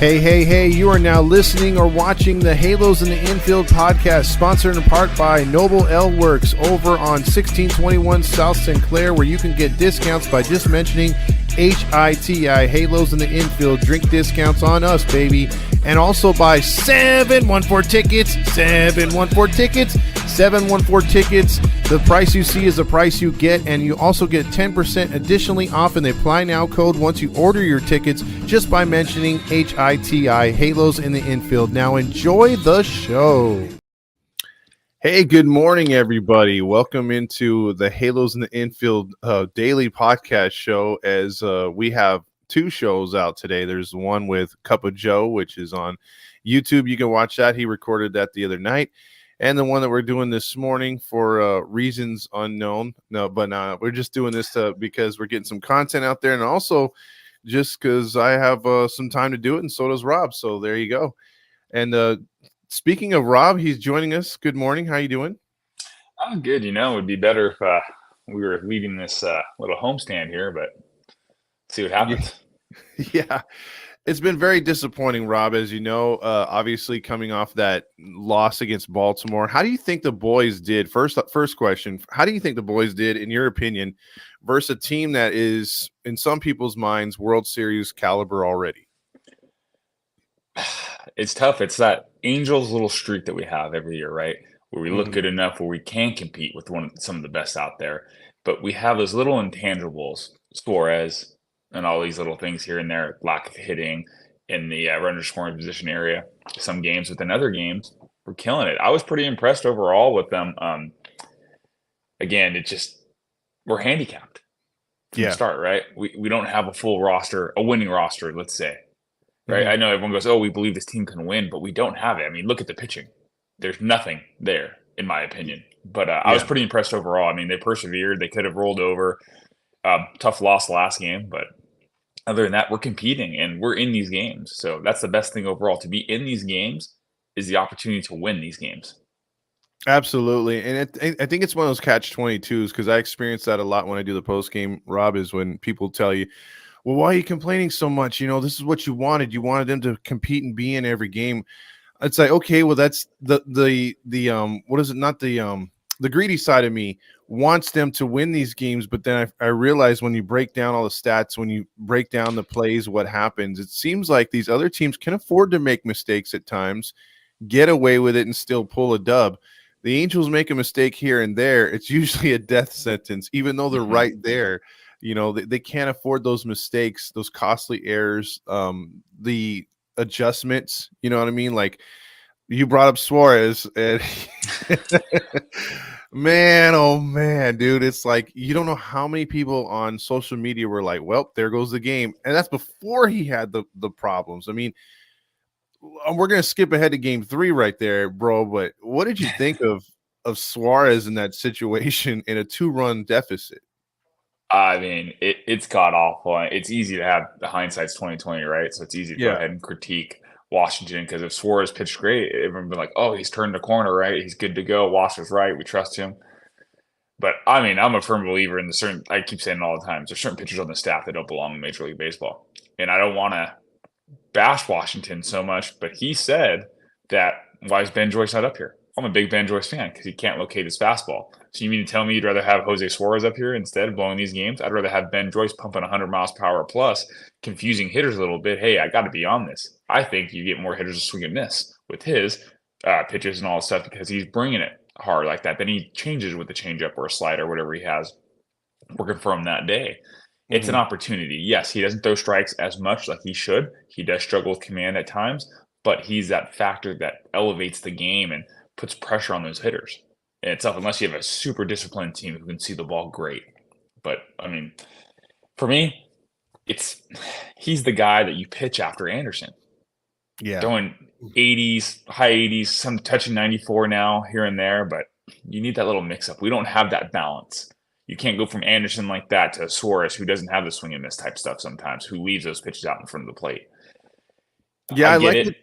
Hey, you are now listening or watching the Halos in the Infield podcast, sponsored in part by Noble L Works over on 1621 South St. Clair, where you can get discounts by just mentioning HITI, Halos in the Infield. Drink discounts on us, baby. And also by 714 Tickets, 714 Tickets. The price you see is the price you get, and you also get 10% additionally off in the Apply Now code once you order your tickets just by mentioning HITI, Halos in the Infield. Now enjoy the show. Hey, good morning, everybody. Welcome into the Halos in the Infield daily podcast show, as we have two shows out today. There's one with Cup of Joe, which is on YouTube. You can watch that. He recorded that the other night. And the one that we're doing this morning for reasons unknown. We're just doing this because we're getting some content out there, and also just because I have some time to do it, and so does Rob. So there you go. And speaking of Rob, he's joining us. Good morning. How you doing? I'm good. It would be better if we were leaving this little homestand here, but see what happens. Yeah. It's been very disappointing, Rob, as you know, obviously coming off that loss against Baltimore. How do you think the boys did? First question, how do you think the boys did, in your opinion, versus a team that is, in some people's minds, World Series caliber already? It's tough. It's that Angels little streak that we have every year, right? Where we look good enough where we can compete with some of the best out there. But we have those little intangibles, Suarez, and all these little things here and there, lack of hitting in the runner scoring position area. Some games, but then other games, we're killing it. I was pretty impressed overall with them. Again, we're handicapped from the start, right? We don't have a full roster, a winning roster, let's say, right? I know everyone goes, oh, we believe this team can win, but we don't have it. I mean, look at the pitching. There's nothing there, in my opinion. But I was pretty impressed overall. I mean, they persevered. They could have rolled over. Tough loss last game, but other than that, we're competing and we're in these games. So that's the best thing overall. To be in these games is the opportunity to win these games. Absolutely. And I think it's one of those catch-22s, because I experience that a lot when I do the post game, Rob, is when people tell you, well, why are you complaining so much? This is what you wanted. You wanted them to compete and be in every game. It's like, okay, well, that's the what is it? Not the greedy side of me wants them to win these games, but then I realize when you break down all the stats, when you break down the plays, what happens, it seems like these other teams can afford to make mistakes at times, get away with it, and still pull a dub. The Angels make a mistake here and there, it's usually a death sentence, even though they're right there. They can't afford those mistakes, those costly errors, the adjustments, you know what I mean? Like, you brought up Suarez, and man, oh man, dude, it's like you don't know how many people on social media were like, well, there goes the game. And that's before he had the problems. I mean, we're going to skip ahead to game 3 right there, bro, but what did you think of Suarez in that situation in a 2-run deficit? I mean, it's god awful. It's easy to have the hindsight's 2020, right? So it's easy to go ahead and critique Washington, because if Suarez pitched great, everyone would be like, oh, he's turned the corner, right? He's good to go. Washer's right. We trust him. But I mean, I'm a firm believer in I keep saying it all the time, there's certain pitchers on the staff that don't belong in Major League Baseball. And I don't want to bash Washington so much, but he said that, why is Ben Joyce not up here? I'm a big Ben Joyce fan because he can't locate his fastball. So you mean to tell me you'd rather have Jose Suarez up here instead of blowing these games? I'd rather have Ben Joyce pumping 100 miles per hour plus, confusing hitters a little bit. Hey, I got to be on this. I think you get more hitters to swing and miss with his pitches and all that stuff, because he's bringing it hard like that. Then he changes with the changeup or a slider, whatever he has working for him that day. It's an opportunity. Yes, he doesn't throw strikes as much like he should. He does struggle with command at times, but he's that factor that elevates the game and puts pressure on those hitters. And it's tough unless you have a super disciplined team who can see the ball great. But, I mean, for me, he's the guy that you pitch after Anderson. Yeah. Throwing 80s, high 80s, some touching 94 now here and there, but you need that little mix-up. We don't have that balance. You can't go from Anderson like that to Suarez, who doesn't have the swing and miss type stuff sometimes, who leaves those pitches out in front of the plate. Yeah, I like it.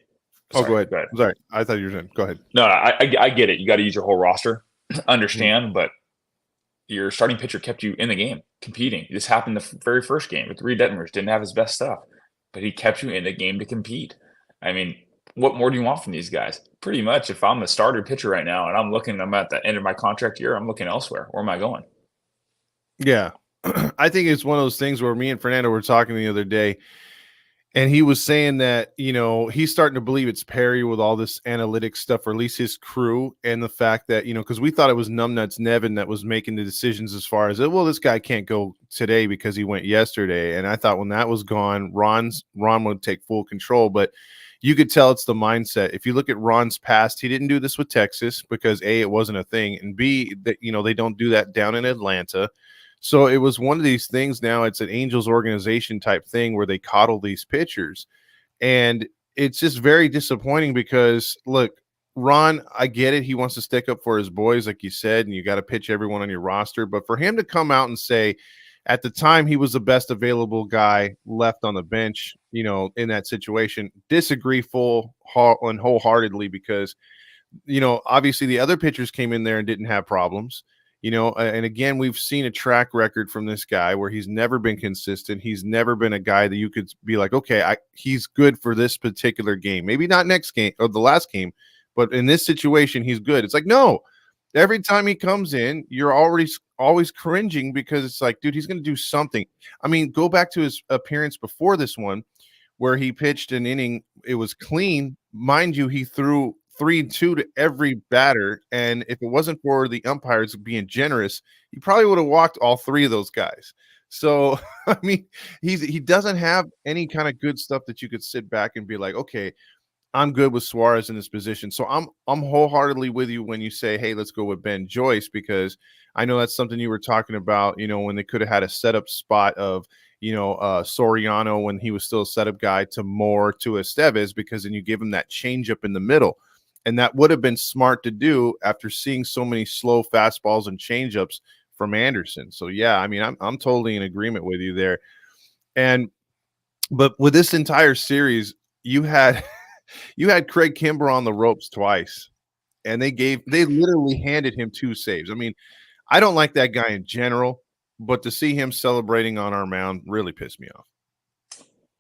Sorry, go ahead. Sorry, I thought you were saying. Go ahead. No, I get it. You got to use your whole roster. Understand, but your starting pitcher kept you in the game, competing. This happened the very first game with Reed Detmers. Didn't have his best stuff, but he kept you in the game to compete. I mean, what more do you want from these guys? Pretty much, if I'm the starter pitcher right now and I'm at the end of my contract year, I'm looking elsewhere. Where am I going? Yeah. I think it's one of those things where me and Fernando were talking the other day, and he was saying that, he's starting to believe it's Perry with all this analytics stuff, or at least his crew, and the fact that, because we thought it was Numbnuts Nevin that was making the decisions as far as, well, this guy can't go today because he went yesterday. And I thought when that was gone, Ron would take full control. But you could tell it's the mindset. If you look at Ron's past, he didn't do this with Texas because A, it wasn't a thing, and B, that they don't do that down in Atlanta. So it was one of these things. Now it's an Angels organization type thing where they coddle these pitchers. And it's just very disappointing because, look, Ron, I get it. He wants to stick up for his boys, like you said, and you got to pitch everyone on your roster. But for him to come out and say at the time he was the best available guy left on the bench, in that situation, disagree full and wholeheartedly because, obviously the other pitchers came in there and didn't have problems. And again, we've seen a track record from this guy where he's never been consistent. He's never been a guy that you could be like, okay, he's good for this particular game. Maybe not next game or the last game, but in this situation, he's good. It's like, no, every time he comes in, you're always cringing because it's like, dude, he's going to do something. I mean, go back to his appearance before this one where he pitched an inning. It was clean. Mind you, he threw 3-2 to every batter, and if it wasn't for the umpires being generous, he probably would have walked all three of those guys. So, I mean, he doesn't have any kind of good stuff that you could sit back and be like, okay, I'm good with Suarez in this position. So I'm wholeheartedly with you when you say, hey, let's go with Ben Joyce, because I know that's something you were talking about, when they could have had a setup spot of, Soriano when he was still a setup guy to Moore to Estevez, because then you give him that changeup in the middle. And that would have been smart to do after seeing so many slow fastballs and changeups from Anderson. So yeah, I mean, I'm totally in agreement with you there. But with this entire series, you had Craig Kimbrel on the ropes twice, and they literally handed him 2 saves. I mean, I don't like that guy in general, but to see him celebrating on our mound really pissed me off.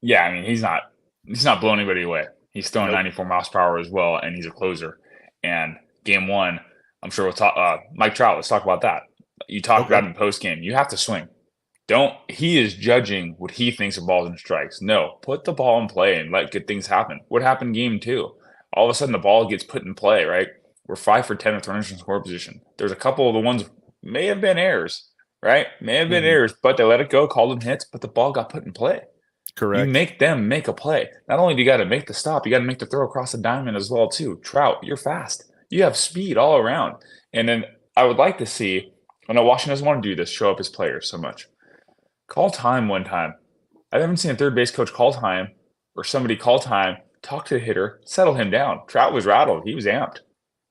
Yeah, I mean, he's not blowing anybody away. He's throwing 94 miles per hour as well, and he's a closer. And game one, I'm sure we'll talk. Mike Trout, let's talk about that. You talked about in post game. You have to swing. He is judging what he thinks of balls and strikes. No, put the ball in play and let good things happen. What happened game 2? All of a sudden, the ball gets put in play, right? We're 5 for 10 with runners in score position. There's a couple of the ones may have been errors, right? May have been errors, but they let it go, called them hits, but the ball got put in play. Correct. You make them make a play. Not only do you got to make the stop, you got to make the throw across the diamond as well too. Trout, you're fast. You have speed all around. And then I would like to see, I know Washington doesn't want to do this, show up his players so much. Call time one time. I haven't seen a third base coach call time or somebody call time, talk to the hitter, settle him down. Trout was rattled. He was amped.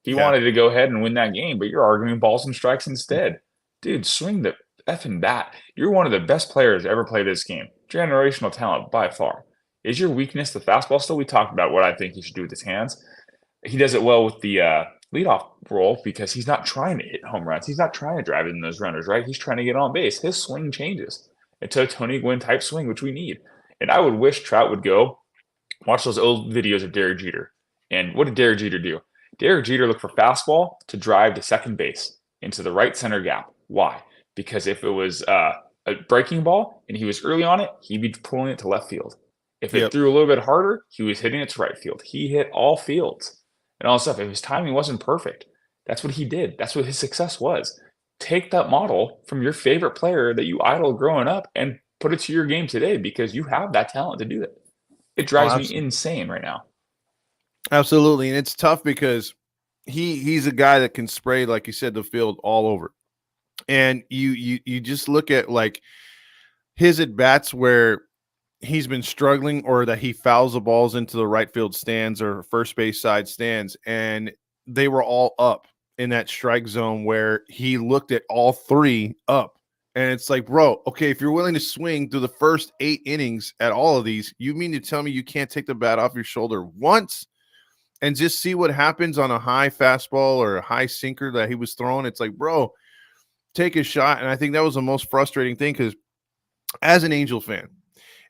He wanted to go ahead and win that game, but you're arguing balls and strikes instead. Dude, swing the effing bat. You're one of the best players to ever play this game. Generational talent by far. Is your weakness the fastball still? We talked about what I think he should do with his hands. He does it well with the leadoff role because he's not trying to hit home runs. He's not trying to drive in those runners, right? He's trying to get on base. His swing changes into a Tony Gwynn type swing, which we need. And I would wish Trout would go watch those old videos of Derek Jeter. And what did Derek Jeter do? Derek Jeter looked for fastball to drive to second base into the right center gap. Why? Because if it was a breaking ball and he was early on it, he'd be pulling it to left field. If it threw a little bit harder, he was hitting it to right field. He hit all fields and all that stuff. If his timing wasn't perfect, that's what he did. That's what his success was. Take that model from your favorite player that you idoled growing up and put it to your game today because you have that talent to do it. It drives me insane right now. Absolutely. And it's tough because he's a guy that can spray, like you said, the field all over. And you just look at like his at bats where he's been struggling or that he fouls the balls into the right field stands or first base side stands, and they were all up in that strike zone where he looked at all 3 up. And it's like, bro, okay, if you're willing to swing through the first 8 innings at all of these, you mean to tell me you can't take the bat off your shoulder once and just see what happens on a high fastball or a high sinker that he was throwing? It's like, bro, take a shot. And I think that was the most frustrating thing because as an Angel fan,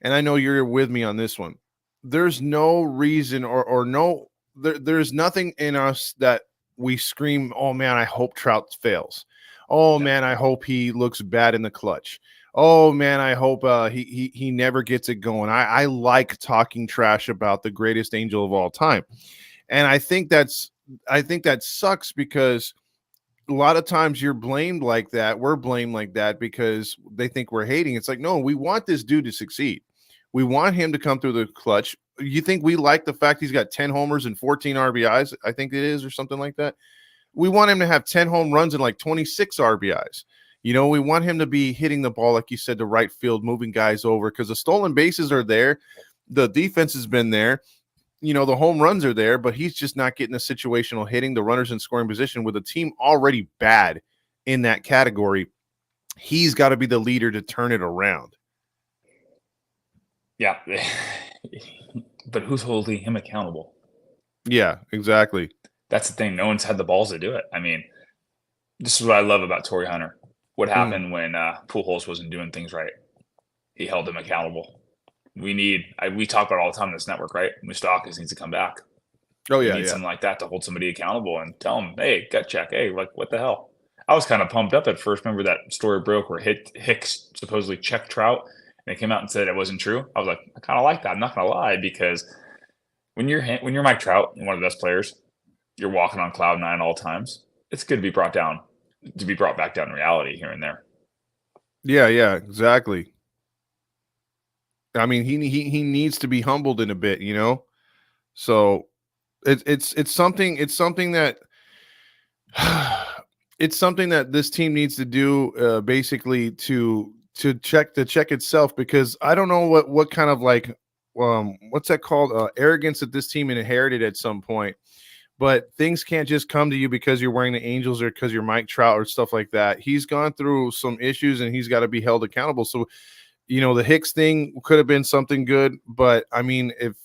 and I know you're with me on this one, there's no reason or no there's nothing in us that we scream, oh man, I hope Trout fails. Oh man, I hope he looks bad in the clutch. Oh man, I hope he never gets it going. I like talking trash about the greatest angel of all time. And I think that sucks because a lot of times you're blamed like that. We're blamed like that because they think we're hating. It's like, no, we want this dude to succeed. We want him to come through the clutch. You think we like the fact he's got 10 homers and 14 RBIs? I think it is, or something like that. We want him to have 10 home runs and like 26 RBIs. You know, we want him to be hitting the ball, like you said, to right field, moving guys over because the stolen bases are there. The defense has been there. You know, the home runs are there, but he's just not getting the situational hitting, the runners in scoring position with a team already bad in that category. He's got to be the leader to turn it around. Yeah. But who's holding him accountable? Yeah, exactly. That's the thing. No one's had the balls to do it. I mean, this is what I love about Torrey Hunter. What happened when Pujols wasn't doing things right? He held him accountable. We talk about it all the time on this network, right? Moustakas needs to come back. Oh yeah, we need something like that to hold somebody accountable and tell them, hey, gut check. Hey, like what the hell? I was kind of pumped up at first. Remember that story broke where Hicks supposedly checked Trout and they came out and said it wasn't true. I was like, I kind of like that. I'm not gonna lie, because when you're Mike Trout and one of the best players, you're walking on cloud nine all times. It's good to be brought back down to reality here and there. Yeah, exactly. I mean, he needs to be humbled in a bit, you know. So it's something that it's something that this team needs to do, basically to check itself, because I don't know what kind of like what's that called, arrogance that this team inherited at some point. But things can't just come to you because you're wearing the Angels or because you're Mike Trout or stuff like that. He's gone through some issues and he's got to be held accountable. So, you know, the Hicks thing could have been something good, but I mean, if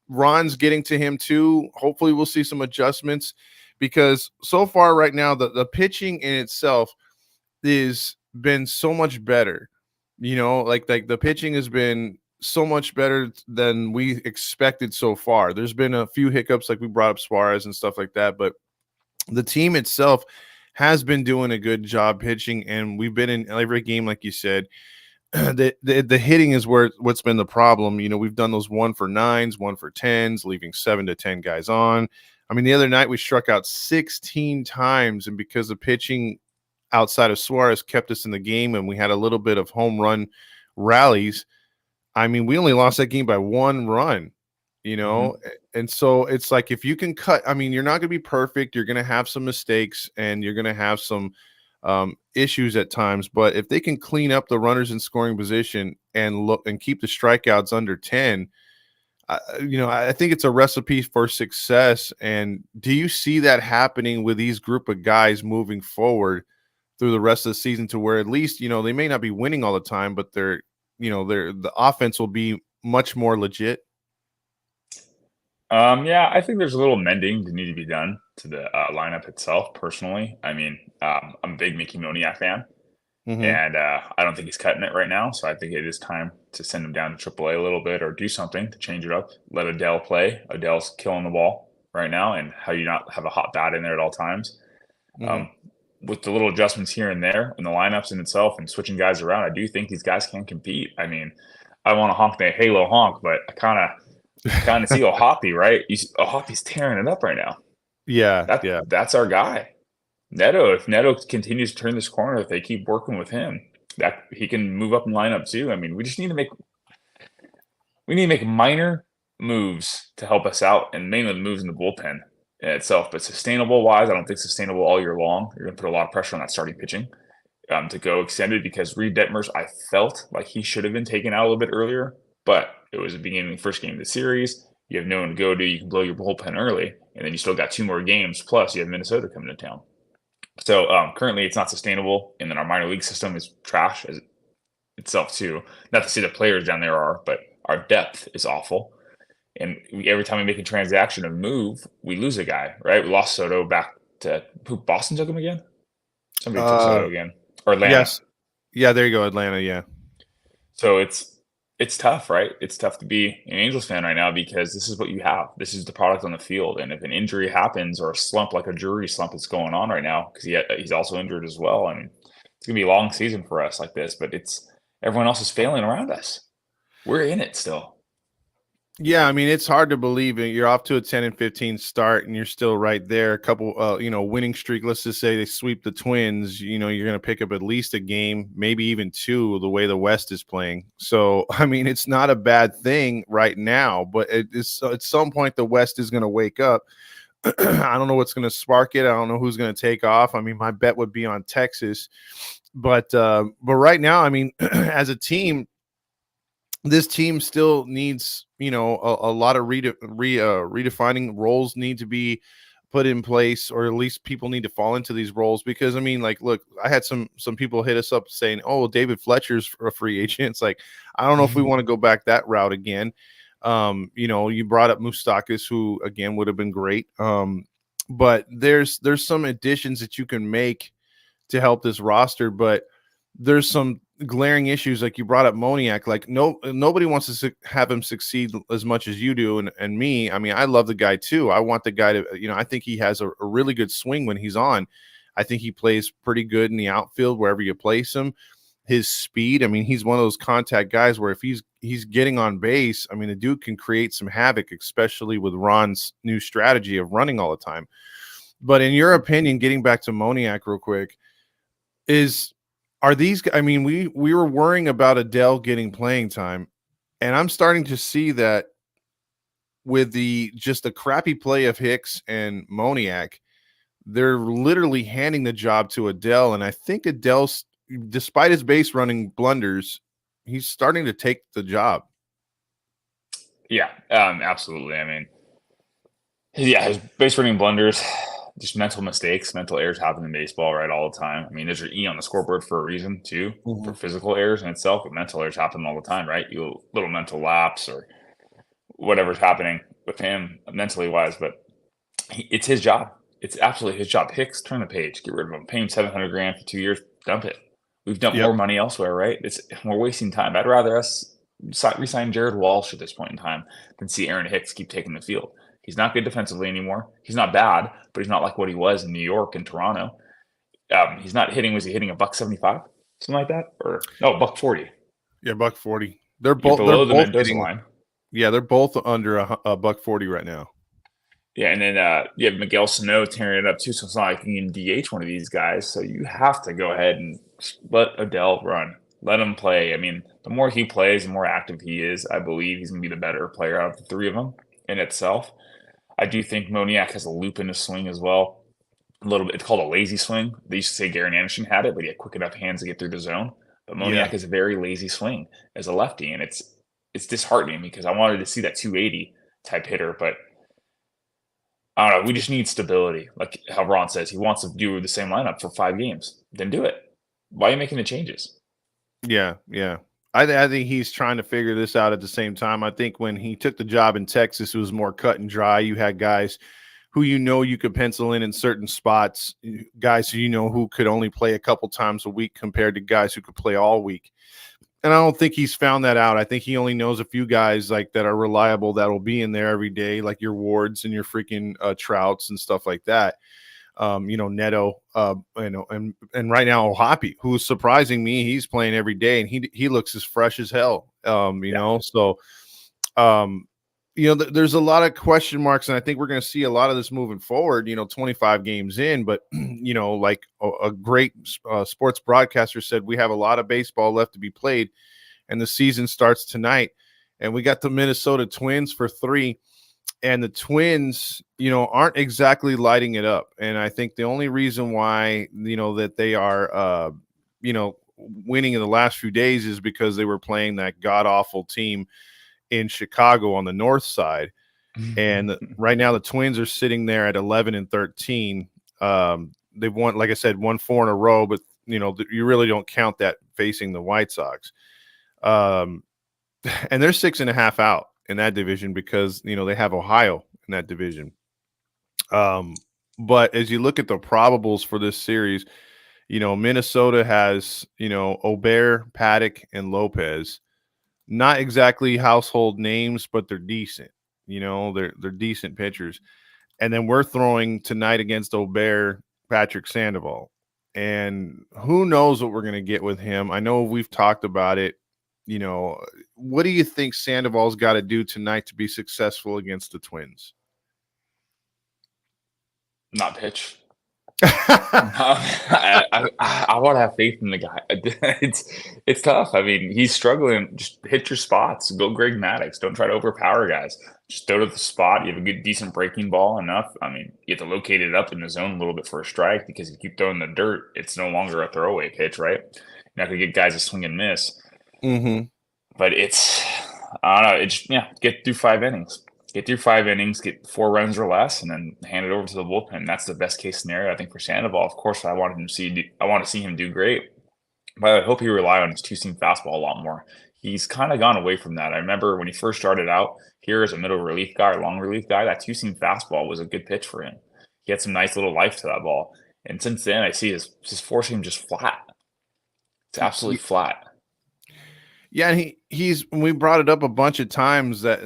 Ron's getting to him too, hopefully we'll see some adjustments, because so far right now, the pitching in itself is been so much better. You know, like the pitching has been so much better than we expected so far. There's been a few hiccups, like we brought up Suarez and stuff like that, but the team itself has been doing a good job pitching, and we've been in every game, like you said. The hitting is what's been the problem. You know, we've done those 1-for-9s, 1-for-10s, leaving 7 to 10 guys on. I mean, the other night we struck out 16 times, and because the pitching outside of Suarez kept us in the game, and we had a little bit of home run rallies, I mean, we only lost that game by 1 run, you know? And so it's like, if you can cut, I mean, you're not going to be perfect. You're going to have some mistakes and you're going to have some issues at times, but if they can clean up the runners in scoring position and look and keep the strikeouts under 10, you know, I think it's a recipe for success. And do you see that happening with these group of guys moving forward through the rest of the season, to where at least, you know, they may not be winning all the time, but the offense will be much more legit? Yeah, I think there's a little mending to need to be done to the lineup itself. Personally, I mean, I'm a big Mickey Moniak fan, and I don't think he's cutting it right now. So I think it is time to send him down to AAA a little bit, or do something to change it up. Let Adele play. Adele's killing the ball right now, and how you not have a hot bat in there at all times. With the little adjustments here and there in the lineups in itself and switching guys around, I do think these guys can compete. I mean, I want to honk the Halo honk, but I kind of see Ohapi, right? Ohapi's tearing it up right now. Yeah. That's our guy. Neto, if Neto continues to turn this corner, if they keep working with him, that he can move up in lineup too. I mean, we need to make minor moves to help us out, and mainly the moves in the bullpen in itself. But sustainable wise, I don't think sustainable all year long. You're going to put a lot of pressure on that starting pitching to go extended, because Reed Detmers, I felt like he should have been taken out a little bit earlier, but it was the beginning of the first game of the series. You have no one to go to. You can blow your bullpen early, and then you still got 2 more games. Plus, you have Minnesota coming to town. So currently, it's not sustainable, and then our minor league system is trash as itself too. Not to say the players down there are, but our depth is awful. And every time we make a transaction or move, we lose a guy, right? We lost Soto back to who? Boston took him again? Somebody took Soto again. Or Atlanta. Yes. Yeah, there you go, Atlanta, yeah. So it's it's tough, right? It's tough to be an Angels fan right now because this is what you have. This is the product on the field, and if an injury happens or a slump like a Drury slump is going on right now, because he's also injured as well. I mean, it's gonna be a long season for us like this, but it's everyone else is failing around us. We're in it still. Yeah, I mean, it's hard to believe it. You're off to a 10-15 start and you're still right there. A couple winning streak. Let's just say they sweep the Twins, you're going to pick up at least a game, maybe even two, the way the West is playing. So, I mean, it's not a bad thing right now, but it's at some point the West is going to wake up. I don't know what's going to spark it. I don't know who's going to take off. I mean, my bet would be on Texas, but right now, I mean, as a team, this team still needs, a lot of redefining roles need to be put in place, or at least people need to fall into these roles. Because I mean, like, look, I had some people hit us up saying, "Oh, David Fletcher's a free agent." It's like, I don't know if we want to go back that route again. You brought up Moustakas, who again would have been great. But there's some additions that you can make to help this roster, but there's some glaring issues. Like you brought up Moniak. Like nobody wants to have him succeed as much as you do, and me. I mean, I love the guy too. I want the guy to, I think he has a really good swing when he's on. I think he plays pretty good in the outfield wherever you place him. His speed, I mean, he's one of those contact guys where if he's getting on base, I mean, the dude can create some havoc, especially with Ron's new strategy of running all the time. But in your opinion, getting back to Moniak real quick, are these, I mean, we were worrying about Adele getting playing time, and I'm starting to see that with the crappy play of Hicks and Moniak, they're literally handing the job to Adele. And I think Adele's, despite his base running blunders, he's starting to take the job. Yeah, absolutely. I mean, his base running blunders, just mental mistakes, mental errors happen in baseball, right, all the time. I mean, there's your E on the scoreboard for a reason too, for physical errors in itself, but mental errors happen all the time, right? You little mental lapse or whatever's happening with him mentally wise, but it's his job. It's absolutely his job. Hicks, turn the page, get rid of him, pay him $700,000 for 2 years, dump it. We've dumped more money elsewhere, right? We're wasting time. I'd rather us resign Jared Walsh at this point in time than see Aaron Hicks keep taking the field. He's not good defensively anymore. He's not bad, but he's not like what he was in New York and Toronto. He's not hitting. Was he hitting $175, something like that, or no, $140? Yeah, $140. They're both below the Mendoza line. Yeah, they're both under a $140 right now. Yeah, and then you have Miguel Sano tearing it up too. So it's not like you can DH one of these guys. So you have to go ahead and let Adele run. Let him play. I mean, the more he plays, the more active he is. I believe he's going to be the better player out of the three of them in itself. I do think Moniak has a loop in his swing as well. A little bit. It's called a lazy swing. They used to say Gary Anderson had it, but he had quick enough hands to get through the zone. But Moniak is a very lazy swing as a lefty, and it's disheartening because I wanted to see that 280 type hitter, but I don't know. We just need stability. Like how Ron says, he wants to do the same lineup for 5 games. Then do it. Why are you making the changes? Yeah. I think he's trying to figure this out at the same time. I think when he took the job in Texas, it was more cut and dry. You had guys who you could pencil in certain spots, guys who could only play a couple times a week compared to guys who could play all week. And I don't think he's found that out. I think he only knows a few guys like that are reliable that will be in there every day, like your Wards and your freaking Trouts and stuff like that. Neto, and right now Ohapi, who's surprising me. He's playing every day and he looks as fresh as hell. So there's a lot of question marks, and I think we're going to see a lot of this moving forward, 25 games in, but like a great sports broadcaster said, we have a lot of baseball left to be played, and the season starts tonight, and we got the Minnesota Twins for 3. And the Twins, aren't exactly lighting it up. And I think the only reason why, that they are, winning in the last few days is because they were playing that god-awful team in Chicago on the north side. And right now the Twins are sitting there at 11-13. They've won, like I said, won 4 in a row, but, you really don't count that facing the White Sox. And they're 6.5 out in that division because they have Ohio in that division. But as you look at the probables for this series, Minnesota has Ober, Paddock, and Lopez. not exactly household names, but they're decent. They're decent pitchers. And then we're throwing tonight against Aubert, Patrick Sandoval. And who knows what we're going to get with him. I know we've talked about it. What do you think Sandoval's got to do tonight to be successful against the Twins? Not pitch. I want to have faith in the guy. It's tough. I mean, he's struggling. Just hit your spots. Go Greg Maddux. Don't try to overpower guys. Just throw to the spot. You have a good, decent breaking ball enough. I mean, you have to locate it up in the zone a little bit for a strike because if you keep throwing the dirt, it's no longer a throwaway pitch, right? You're not going to get guys to swing and miss. Mm-hmm. But I don't know. Get through 5 innings. Get through 5 innings, get 4 runs or less, and then hand it over to the bullpen. That's the best case scenario, I think, for Sandoval. Of course, I want to see him do great, but I hope he rely on his two-seam fastball a lot more. He's kind of gone away from that. I remember when he first started out here as a middle relief guy, long relief guy, that two-seam fastball was a good pitch for him. He had some nice little life to that ball, and since then, I see his four-seam just flat. It's absolutely flat. Yeah, and we brought it up a bunch of times that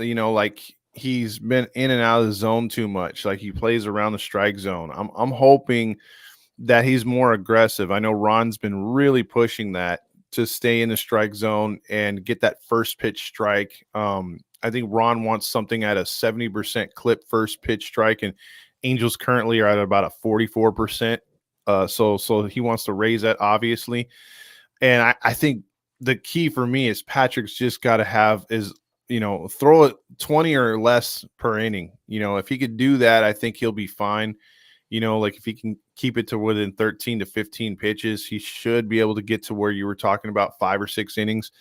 he's been in and out of the zone too much. Like he plays around the strike zone. I'm hoping that he's more aggressive. I know Ron's been really pushing that to stay in the strike zone and get that first pitch strike. I think Ron wants something at a 70% clip first pitch strike, and Angels currently are at about a 44%. So he wants to raise that, obviously. And I think the key for me is Patrick's just got to have throw it 20 or less per inning. If he could do that, I think he'll be fine. If he can keep it to within 13 to 15 pitches, he should be able to get to where you were talking about 5 or 6 innings.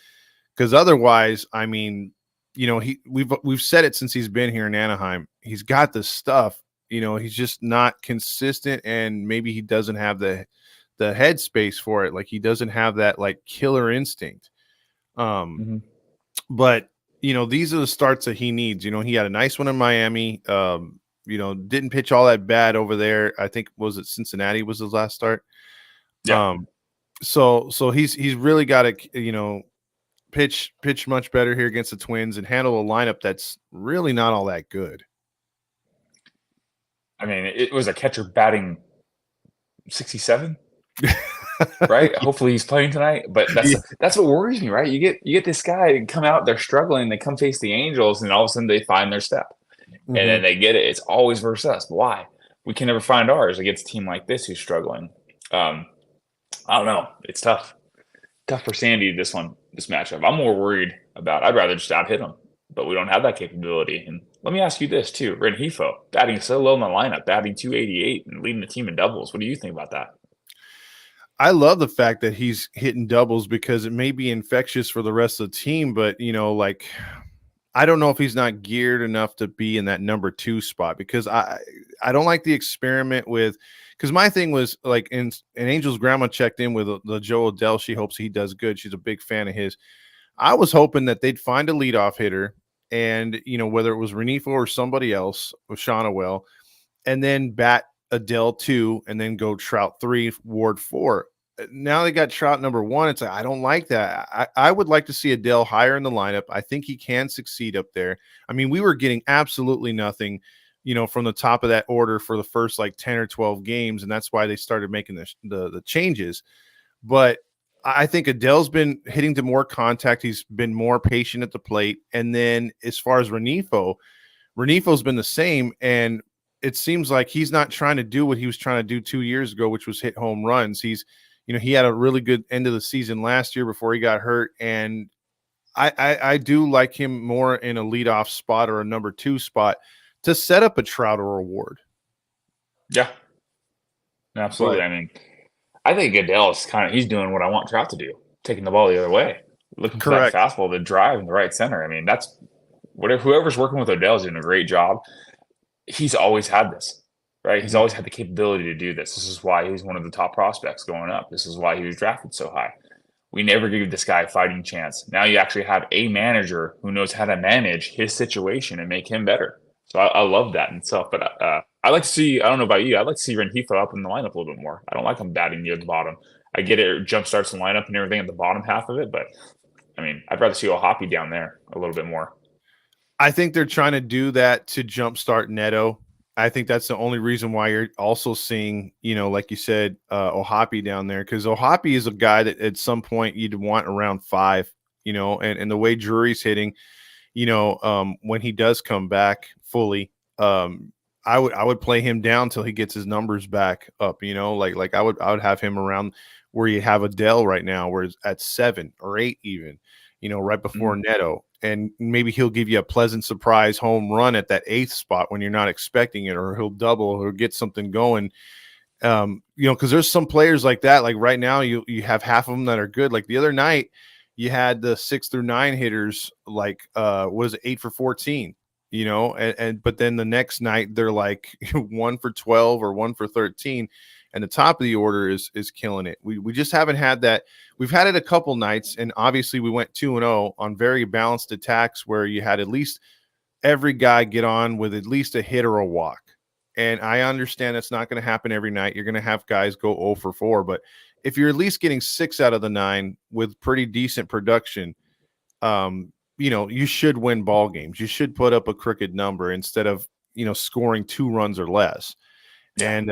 Because otherwise, I mean, we've said it since he's been here in Anaheim. He's got the stuff. He's just not consistent, and maybe he doesn't have the headspace for it. Like he doesn't have that like killer instinct. But these are the starts that he needs. He had a nice one in Miami. Didn't pitch all that bad over there. I think was it Cincinnati was his last start. Yeah. So he's really got to pitch much better here against the Twins and handle a lineup that's really not all that good. I mean, it was a catcher batting 67. Right? Hopefully he's playing tonight. But that's what worries me, right? You get this guy come out, they're struggling, they come face the Angels, and all of a sudden they find their step. Mm-hmm. And then they get it. It's always versus us. Why? We can never find ours against a team like this who's struggling. I don't know. It's tough. Tough for Sandy this matchup. I'm more worried about I'd rather just out hit him. But we don't have that capability. And let me ask you this too. Rengifo, batting so low in the lineup, batting 288 and leading the team in doubles. What do you think about that? I love the fact that he's hitting doubles because it may be infectious for the rest of the team, but I don't know if he's not geared enough to be in that number 2 spot because I don't like the experiment with because my thing was like and Angel's grandma checked in with the Joe Odell. She hopes he does good. She's a big fan of his. I was hoping that they'd find a leadoff hitter and whether it was Rengifo or somebody else with Shonawell and then bat Adele 2 and then go Trout 3, Ward 4. Now they got Trout number 1. It's like, I don't like that. I would like to see Adele higher in the lineup. I think he can succeed up there. I mean, we were getting absolutely nothing, from the top of that order for the first like 10 or 12 games. And that's why they started making the changes. But I think Adele's been hitting to more contact. He's been more patient at the plate. And then as far as Renifo's been the same. And it seems like he's not trying to do what he was trying to do 2 years ago, which was hit home runs. He had a really good end of the season last year before he got hurt. And I do like him more in a leadoff spot or a number 2 spot to set up a Trout or a Ward. Yeah, absolutely. I mean, I think Adele's he's doing what I want Trout to do, taking the ball the other way, looking for that fastball to drive in the right center. I mean, that's whoever's working with Odell's doing a great job. He's always had this, right? He's always had the capability to do this. This is why he's one of the top prospects going up. This is why he was drafted so high. We never gave this guy a fighting chance. Now you actually have a manager who knows how to manage his situation and make him better. So I love that in itself. But I like to see, I don't know about you, I'd like to see Rengifo up in the lineup a little bit more. I don't like him batting near the bottom. I get it jump starts the lineup and everything at the bottom half of it, but I mean, I'd rather see Ohapi down there a little bit more. I think they're trying to do that to jumpstart Neto. I think that's the only reason why you're also seeing, like you said, Ohapi down there, because Ohapi is a guy that at some point you'd want around 5, and the way Drury's hitting, when he does come back fully, I would play him down till he gets his numbers back up, like I would have him around where you have Adele right now, where it's at 7 or 8 even, right before Neto. And maybe he'll give you a pleasant surprise home run at that 8th spot when you're not expecting it, or he'll double or get something going. Because there's some players like that. Like right now, you have half of them that are good. Like the other night, you had the 6 through 9 hitters, like was it 8 for 14, but then the next night they're like 1 for 12 or 1 for 13. And the top of the order is killing it. We just haven't had that. We've had it a couple nights, and obviously we went 2-0 on very balanced attacks where you had at least every guy get on with at least a hit or a walk. And I understand that's not going to happen every night. You're going to have guys go 0 for 4, but if you're at least getting 6 out of the 9 with pretty decent production, you should win ball games. You should put up a crooked number instead of, scoring 2 runs or less. And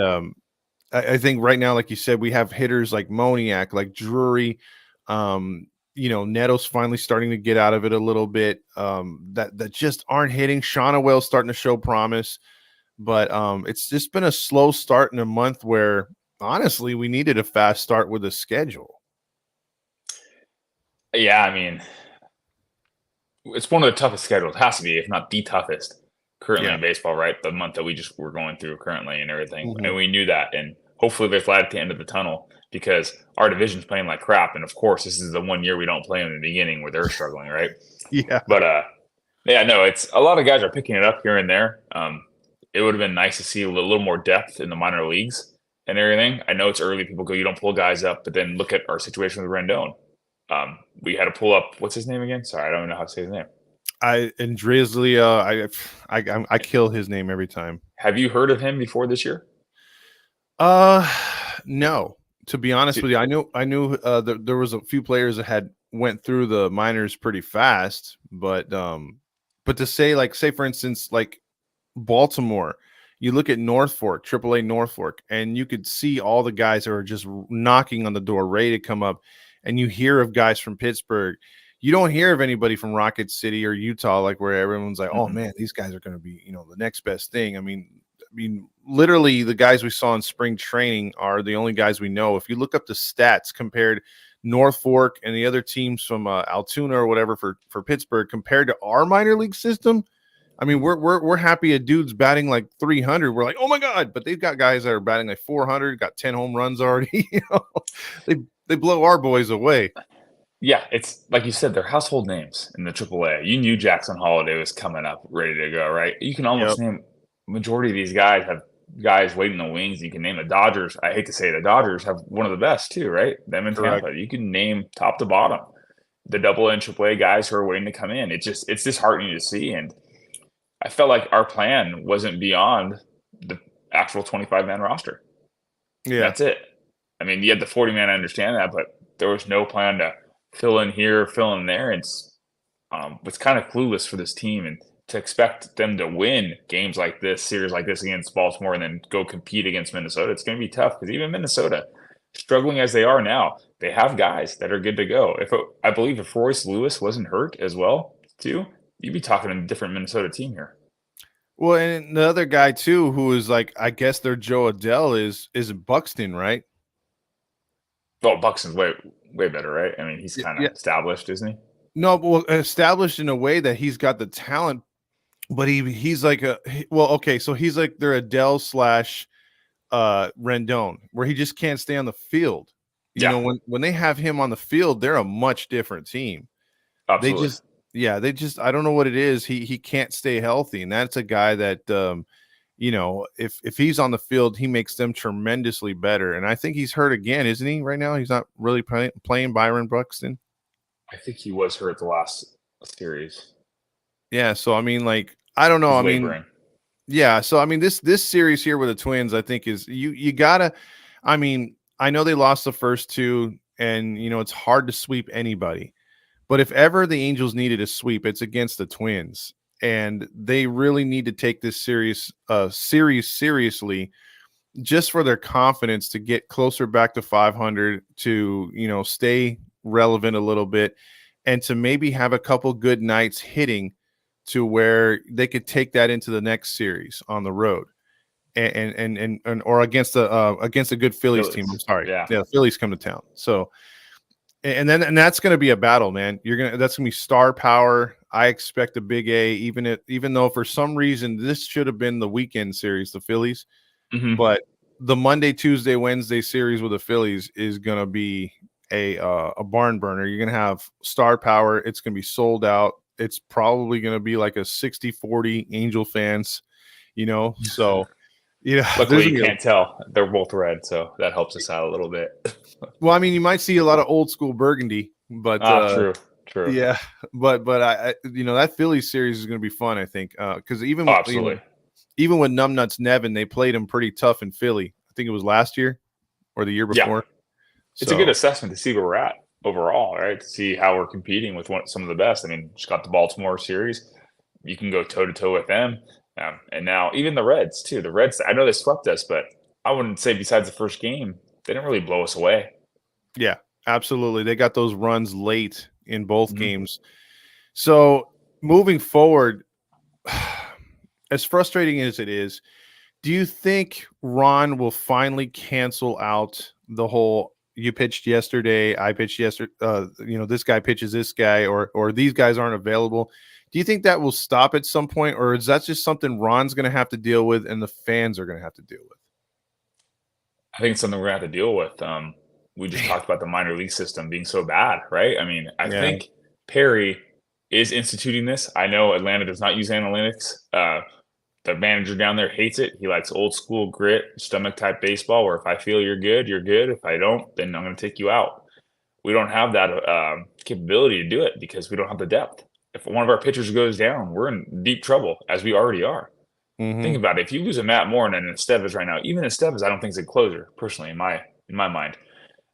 I think right now, like you said, we have hitters like Moniak, like Drury. Neto's finally starting to get out of it a little bit. That just aren't hitting. Shonawell's starting to show promise, but it's just been a slow start in a month where honestly we needed a fast start with a schedule. Yeah, I mean, it's one of the toughest schedules. It has to be, if not the toughest currently in baseball, right? The month that we're going through currently and everything. And we knew that. And hopefully there's light at the end of the tunnel, because our division's playing like crap. And of course, this is the one year we don't play them in the beginning where they're struggling, right? Yeah. But it's a lot of guys are picking it up here and there. It would have been nice to see a little more depth in the minor leagues and everything. I know it's early. People go, you don't pull guys up, but then look at our situation with Rendon. We had to pull up, what's his name again? Sorry, I don't even know how to say his name. I kill his name every time. Have you heard of him before this year? No. To be honest with you, I knew there was a few players that had went through the minors pretty fast, but to say for instance, like Baltimore, you look at Norfolk, AAA Norfolk, and you could see all the guys that are just knocking on the door, ready to come up, and you hear of guys from Pittsburgh. You don't hear of anybody from Rocket City or Utah, like where everyone's like, oh man, these guys are going to be, the next best thing. I mean, literally the guys we saw in spring training are the only guys we know. If you look up the stats compared Norfolk and the other teams from Altoona or whatever for Pittsburgh compared to our minor league system, I mean, we're happy a dude's batting like 300. We're like, oh my God, but they've got guys that are batting like 400, got 10 home runs already. They blow our boys away. Yeah, it's like you said, they're household names in the AAA. You knew Jackson Holiday was coming up, ready to go, right? You can almost name majority of these guys have guys waiting in the wings. You can name the Dodgers. I hate to say the Dodgers have one of the best too, right? Them in Tampa. You can name top to bottom the double and AAA guys who are waiting to come in. It's disheartening to see, and I felt like our plan wasn't beyond the actual 25-man roster. Yeah, that's it. I mean, you had the 40-man. I understand that, but there was no plan to fill in here, fill in there. It's kind of clueless for this team, and to expect them to win games like this, series like this against Baltimore, and then go compete against Minnesota, it's going to be tough, because even Minnesota, struggling as they are now, they have guys that are good to go. I believe if Royce Lewis wasn't hurt as well, too, you'd be talking a different Minnesota team here. Well, and the other guy too, who is like, I guess their Joe Adele is Buxton, right? Well, Buxton's way better, right? I mean, he's kind of established, isn't he? No, well, established in a way that he's got the talent, but he's like so he's like their Adele / Rendon, where he just can't stay on the field. You know, when they have him on the field, they're a much different team. Absolutely. They just I don't know what it is. He can't stay healthy, and that's a guy that if he's on the field, he makes them tremendously better. And I think he's hurt again, isn't he? Right now, he's not really playing Byron Buxton. I think he was hurt the last series. Yeah, so I mean, like, I don't know. So I mean, this series here with the Twins, I think is you gotta. I mean, I know they lost the first 2, and it's hard to sweep anybody, But if ever the Angels needed a sweep, it's against the Twins, and they really need to take this series seriously, just for their confidence to get closer back to 500, to stay relevant a little bit, and to maybe have a couple good nights hitting, to where they could take that into the next series on the road, and or against a good Phillies team. I'm sorry, Yeah, the Phillies come to town. So and that's going to be a battle, man. That's going to be star power. I expect a big A, even though for some reason this should have been the weekend series, the Phillies, but the Monday, Tuesday, Wednesday series with the Phillies is going to be a barn burner. You're going to have star power. It's going to be sold out. It's probably going to be like a 60-40 Angel fans, so luckily you can't tell. They're both red, so that helps us out a little bit. Well, I mean, you might see a lot of old school burgundy, but true. Yeah, but I that Phillies series is going to be fun, I think, because even absolutely. Even with Numbnuts Nevin, they played him pretty tough in Philly. I think it was last year or the year before. It's a good assessment to see where we're at overall, right? To see how we're competing with some of the best. I mean, just got the Baltimore series. You can go toe to toe with them, and now even the Reds too. The Reds, I know they swept us, but I wouldn't say besides the first game, they didn't really blow us away. Yeah, absolutely. They got those runs late in both games. So moving forward, as frustrating as it is, do you think Ron will finally cancel out the whole "you pitched yesterday, I pitched yesterday"? This guy pitches this guy, or these guys aren't available. Do you think that will stop at some point, or is that just something Ron's going to have to deal with and the fans are going to have to deal with? I think it's something we're going to have to deal with. We just talked about the minor league system being so bad, right? I mean, I think Perry is instituting this. I know Atlanta does not use analytics. The manager down there hates it. He likes old school grit, stomach type baseball, where if I feel you're good, you're good. If I don't, then I'm going to take you out. We don't have that capability to do it because we don't have the depth. If one of our pitchers goes down, we're in deep trouble, as we already are. Think about it. If you lose a Matt Moore and an Estevez right now, even Estevez, I don't think is a closer, personally, in my mind.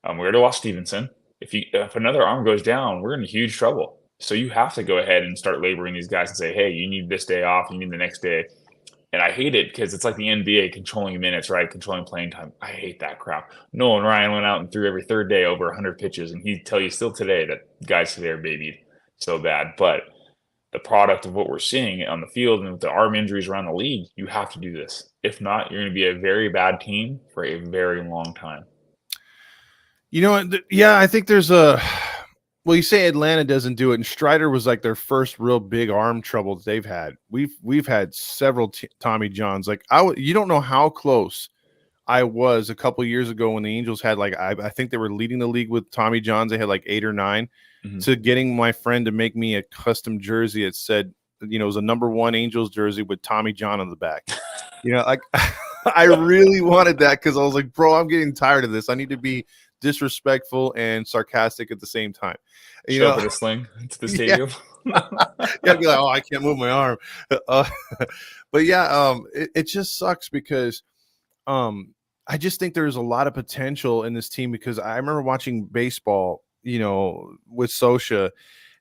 We're going to lost Stevenson. If another arm goes down, we're in huge trouble. So you have to go ahead and start laboring these guys and say, hey, you need this day off, you need the next day. And I hate it because it's like the NBA controlling minutes, right? Controlling playing time. I hate that crap. Nolan Ryan went out and threw every third day over 100 pitches, and he'd tell you still today that guys today are babied so bad. But the product of what we're seeing on the field and with the arm injuries around the league, you have to do this. If not, you're going to be a very bad team for a very long time. I think there's you say Atlanta doesn't do it, and Strider was like their first real big arm trouble that they've had. We've had several Tommy Johns. Like you don't know how close I was a couple years ago when the Angels had I think they were leading the league with Tommy Johns. They had like 8 or 9 to getting my friend to make me a custom jersey. It said, it was a number 1 Angels jersey with Tommy John on the back. I really wanted that because I was like, bro, I'm getting tired of this. I need to be disrespectful and sarcastic at the same time. Show up in a sling to the stadium. Be like, oh, I can't move my arm. But it just sucks because I just think there's a lot of potential in this team, because I remember watching baseball, with Sosha,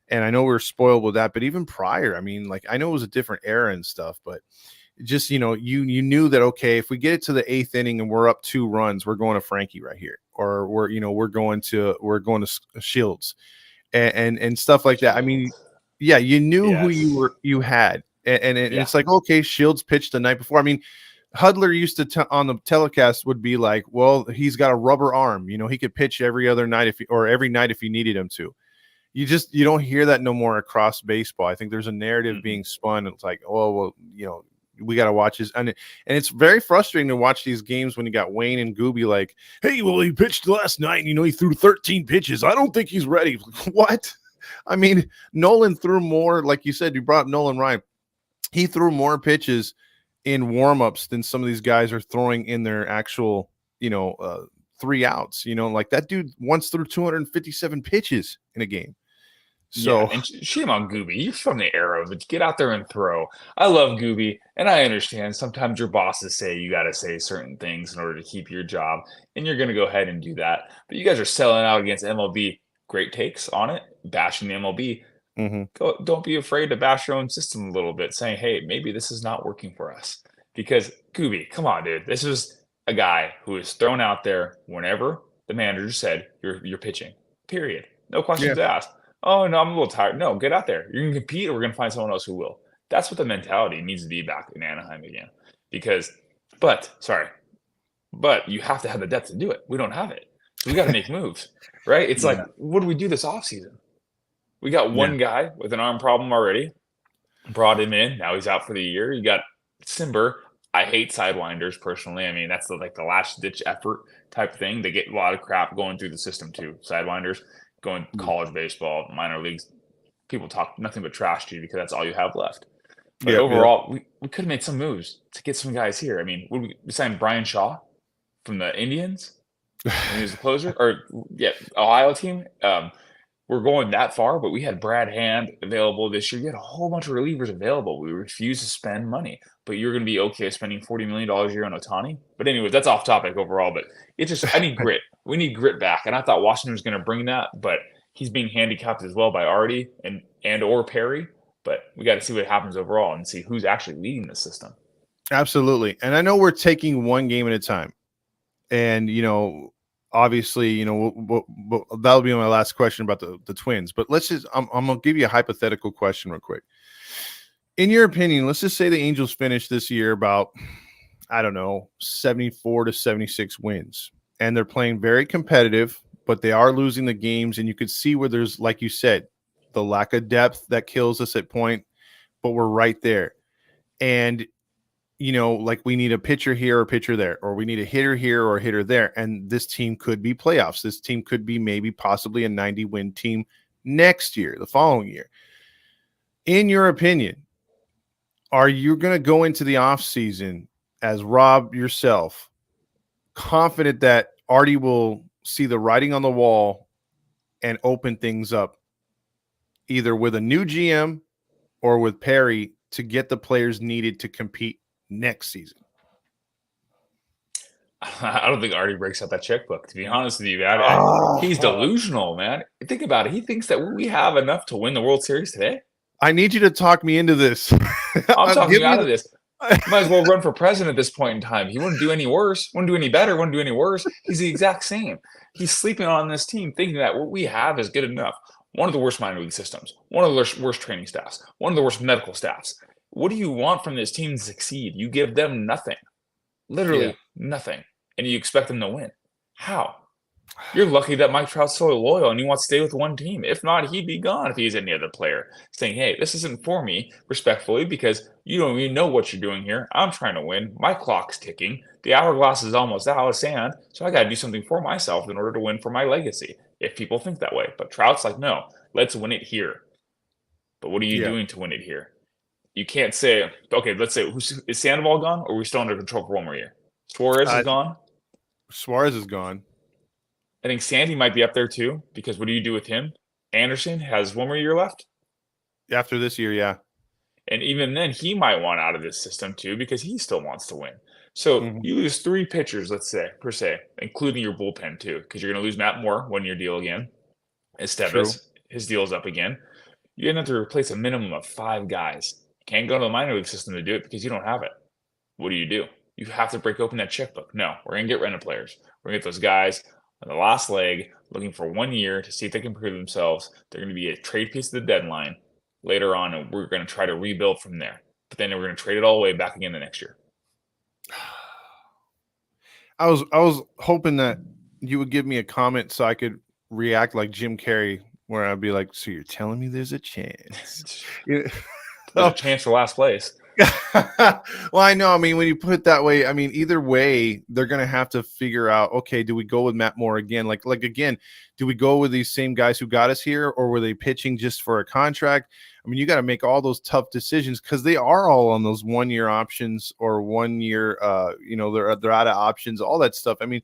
and I know we were spoiled with that, but even prior, I mean, I know it was a different era and stuff, but just, you knew that, okay, if we get it to the 8th inning and we're up 2 runs, we're going to Frankie right here, or we're going to Shields and stuff like that. I mean, you knew who you had, and it's like, okay, Shields pitched the night before. I mean, Hudler used to on the telecast would be like, well, he's got a rubber arm, he could pitch every other night every night if you needed him to. You don't hear that no more across baseball. I think there's a narrative being spun. It's like, oh, well, we got to watch this. And it's very frustrating to watch these games when you got Wayne and Gooby like, hey, well, he pitched last night and, he threw 13 pitches. I don't think he's ready. What? I mean, Nolan threw more, like you said, you brought up Nolan Ryan. He threw more pitches in warmups than some of these guys are throwing in their actual, 3 outs. Like that dude once threw 257 pitches in a game. So and shame on Gooby. You're from the era, but get out there and throw. I love Gooby, and I understand sometimes your bosses say you got to say certain things in order to keep your job, and you're going to go ahead and do that. But you guys are selling out against MLB great takes on it, bashing the MLB. Mm-hmm. Don't be afraid to bash your own system a little bit, saying, "Hey, maybe this is not working for us." Because Gooby, come on, dude, this is a guy who is thrown out there whenever the manager said you're pitching. Period. No Yeah. questions asked. Oh no, I'm a little tired. No, get out there. You're gonna compete, or we're gonna find someone else who will. That's what the mentality needs to be back in Anaheim again. Because, but you have to have the depth to do it. We don't have it, so we got to make moves, right? It's like, what do we do this offseason? We got one guy with an arm problem already. Brought him in. Now he's out for the year. You got Simber. I hate sidewinders personally. I mean, that's the last ditch effort type thing. They get a lot of crap going through the system too. Sidewinders, going college baseball, minor leagues. People talk nothing but trash to you because that's all you have left. But overall, we could have made some moves to get some guys here. I mean, we signed Brian Shaw from the Indians when he was the closer, or Ohio team. We're going that far, but we had Brad Hand available this year. You had a whole bunch of relievers available. We refused to spend money, but you're going to be okay spending $40 million a year on Ohtani. But anyways, that's off topic overall. But it's just, I need grit. We need grit back, and I thought Washington was going to bring that, but he's being handicapped as well by Artie and or Perry. But we got to see what happens overall and see who's actually leading the system. Absolutely, and I know we're taking one game at a time, and obviously, that'll be my last question about the Twins. But let's just, I'm going to give you a hypothetical question real quick. In your opinion, let's just say the Angels finish this year about, 74 to 76 wins. And they're playing very competitive, but they are losing the games. And you could see where there's, like you said, the lack of depth that kills us at point, but we're right there. And like we need a pitcher here or pitcher there, or we need a hitter here or a hitter there. And this team could be playoffs. This team could be maybe possibly a 90-win team next year, the following year. In your opinion, are you going to go into the offseason as Rob yourself, confident that Artie will see the writing on the wall and open things up either with a new GM or with Perry to get the players needed to compete next season? I don't think Artie breaks out that checkbook, to be honest with you. He's delusional, man. Think about it. He thinks that we have enough to win the World Series today. I need you to talk me into this. I'm talking out of this. Might as well run for president at this point in time. He wouldn't do any worse, wouldn't do any better, wouldn't do any worse. He's the exact same. He's sleeping on this team, thinking that what we have is good enough. One of the worst minor league systems, one of the worst training staffs, one of the worst medical staffs. What do you want from this team to succeed? You give them nothing, literally nothing, and you expect them to win. How? You're lucky that Mike Trout's so loyal and he wants to stay with one team. If not, he'd be gone if he's any other player. Saying, hey, this isn't for me, respectfully, because you don't even know what you're doing here. I'm trying to win. My clock's ticking. The hourglass is almost out of sand, so I got to do something for myself in order to win for my legacy, if people think that way. But Trout's like, no, let's win it here. But what are you doing to win it here? You can't say, okay, let's say, is Sandoval gone, or are we still under control for one more year? Suarez is gone? Suarez is gone. I think Sandy might be up there too, because what do you do with him? Anderson has one more year left? After this year, yeah. And even then, he might want out of this system too, because he still wants to win. So you lose 3 pitchers, let's say, per se, including your bullpen too, because you're going to lose Matt Moore, 1-year deal again. Estevez, his deal's up again. You're going to have to replace a minimum of 5 guys. You can't go to the minor league system to do it because you don't have it. What do? You have to break open that checkbook. No, we're going to get rental players. We're going to get those guys on the last leg, looking for 1 year to see if they can prove themselves. They're going to be a trade piece at the deadline later on, and we're going to try to rebuild from there. But then we're going to trade it all away back again the next year. I was hoping that you would give me a comment so I could react like Jim Carrey, where I'd be like, so you're telling me there's a chance? There's a chance for last place. Well, I know. I mean, when you put it that way, I mean, either way, they're going to have to figure out, okay, do we go with Matt Moore again? Like again, do we go with these same guys who got us here, or were they pitching just for a contract? I mean, you got to make all those tough decisions because they are all on those 1-year options or 1 year, they're out of options, all that stuff. I mean,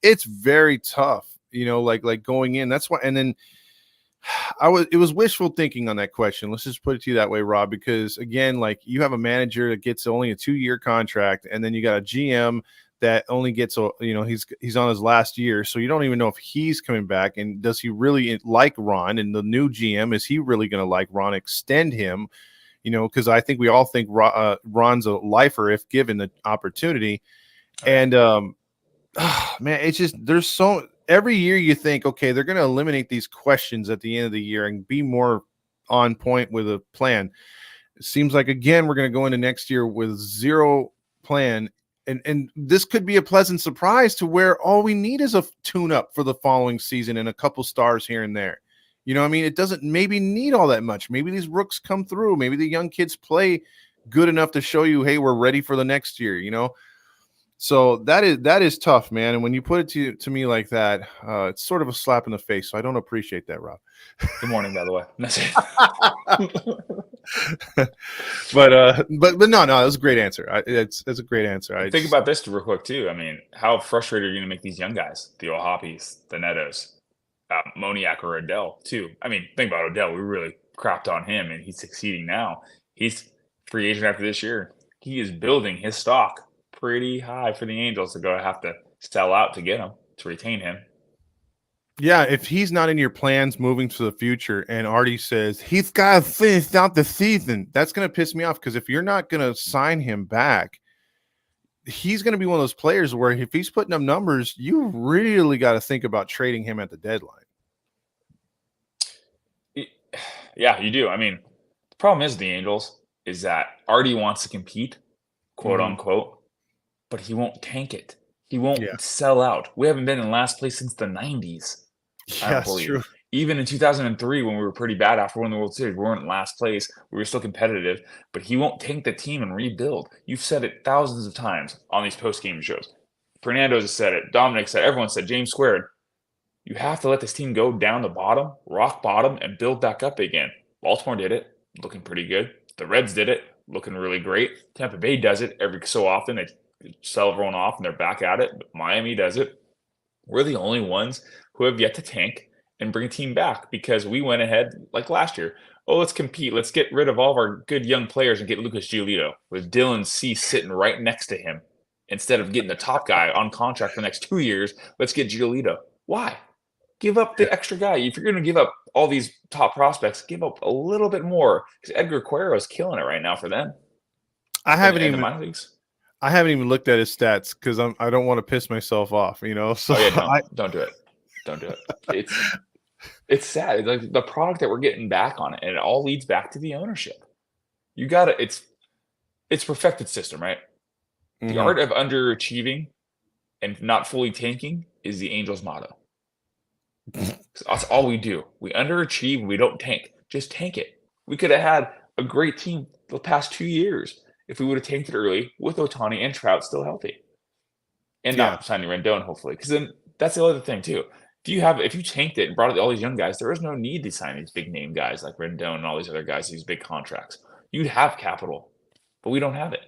it's very tough, like going in. That's why. And then it was wishful thinking on that question. Let's just put it to you that way, Rob, because again, like you have a manager that gets only a 2-year contract, and then you got a GM that only gets, he's on his last year, so you don't even know if he's coming back. And does he really like Ron? And the new GM, is he really going to like Ron, extend him? Because I think we all think Ron's a lifer if given the opportunity. And man, it's just every year you think, okay, they're going to eliminate these questions at the end of the year and be more on point with a plan. It seems like, again, we're going to go into next year with zero plan. And this could be a pleasant surprise to where all we need is a tune-up for the following season and a couple stars here and there. It doesn't maybe need all that much. Maybe these rooks come through. Maybe the young kids play good enough to show you, hey, we're ready for the next year, So that is tough, man. And when you put it to me like that, it's sort of a slap in the face. So I don't appreciate that, Rob. Good morning, by the way. but no, it was a great answer. It's a great answer. Think about this real quick too. I mean, how frustrated are you going to make these young guys, the O'Hoppies, the Netos, Moniak or Odell too? I mean, think about Odell. We really crapped on him, and he's succeeding now. He's free agent after this year. He is building his stock pretty high for the Angels to go have to sell out to get him, to retain him. Yeah, if he's not in your plans moving to the future and Artie says he's got to finish out the season, that's going to piss me off, because if you're not going to sign him back, he's going to be one of those players where if he's putting up numbers, you really got to think about trading him at the deadline. Yeah, you do. I mean, the problem is the Angels is that Artie wants to compete, quote unquote, but he won't tank it. He won't sell out. We haven't been in last place since the 90s. Yeah, that's true. Even in 2003, when we were pretty bad after winning the World Series, we weren't in last place. We were still competitive, but he won't tank the team and rebuild. You've said it thousands of times on these post-game shows. Fernando has said it. Dominic said it. Everyone said, James Squared. You have to let this team go down the bottom, rock bottom, and build back up again. Baltimore did it, looking pretty good. The Reds did it, looking really great. Tampa Bay does it every so often. They sell everyone off and they're back at it. But Miami does it. We're the only ones who have yet to tank and bring a team back, because we went ahead like last year. Oh, let's compete. Let's get rid of all of our good young players and get Lucas Giolito with Dylan Cease sitting right next to him. Instead of getting the top guy on contract for the next 2 years, let's get Giolito. Why? Give up the extra guy. If you're going to give up all these top prospects, give up a little bit more, because Edgar Cuero is killing it right now for them. I haven't even looked at his stats because I don't want to piss myself off, So don't do it. Don't do it. It's sad. It's like the product that we're getting back on it, and it all leads back to the ownership. You got to. It's perfected system, right? Mm-hmm. The art of underachieving and not fully tanking is the Angels' motto. That's all we do. We underachieve. We don't tank. Just tank it. We could have had a great team the past 2 years if we would have tanked it early with Ohtani and Trout still healthy, and not signing Rendon, hopefully. Because then that's the other thing too. If you tanked it and brought all these young guys, there is no need to sign these big name guys like Rendon and all these other guys, these big contracts. You'd have capital, but we don't have it.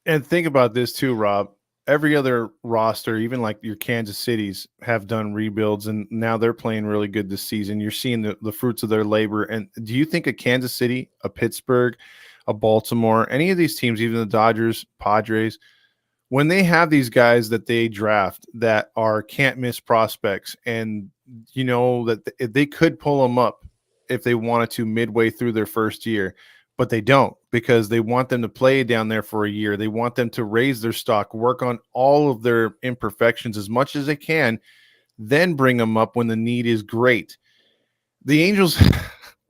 And think about this too, Rob. Every other roster, even like your Kansas Cities, have done rebuilds, and now they're playing really good this season. You're seeing the fruits of their labor. And do you think a Kansas City, a Pittsburgh, a Baltimore, any of these teams, even the Dodgers, Padres, when they have these guys that they draft that are can't miss prospects, and that they could pull them up if they wanted to midway through their first year, but they don't, because they want them to play down there for a year. They want them to raise their stock, work on all of their imperfections as much as they can, then bring them up when the need is great. The Angels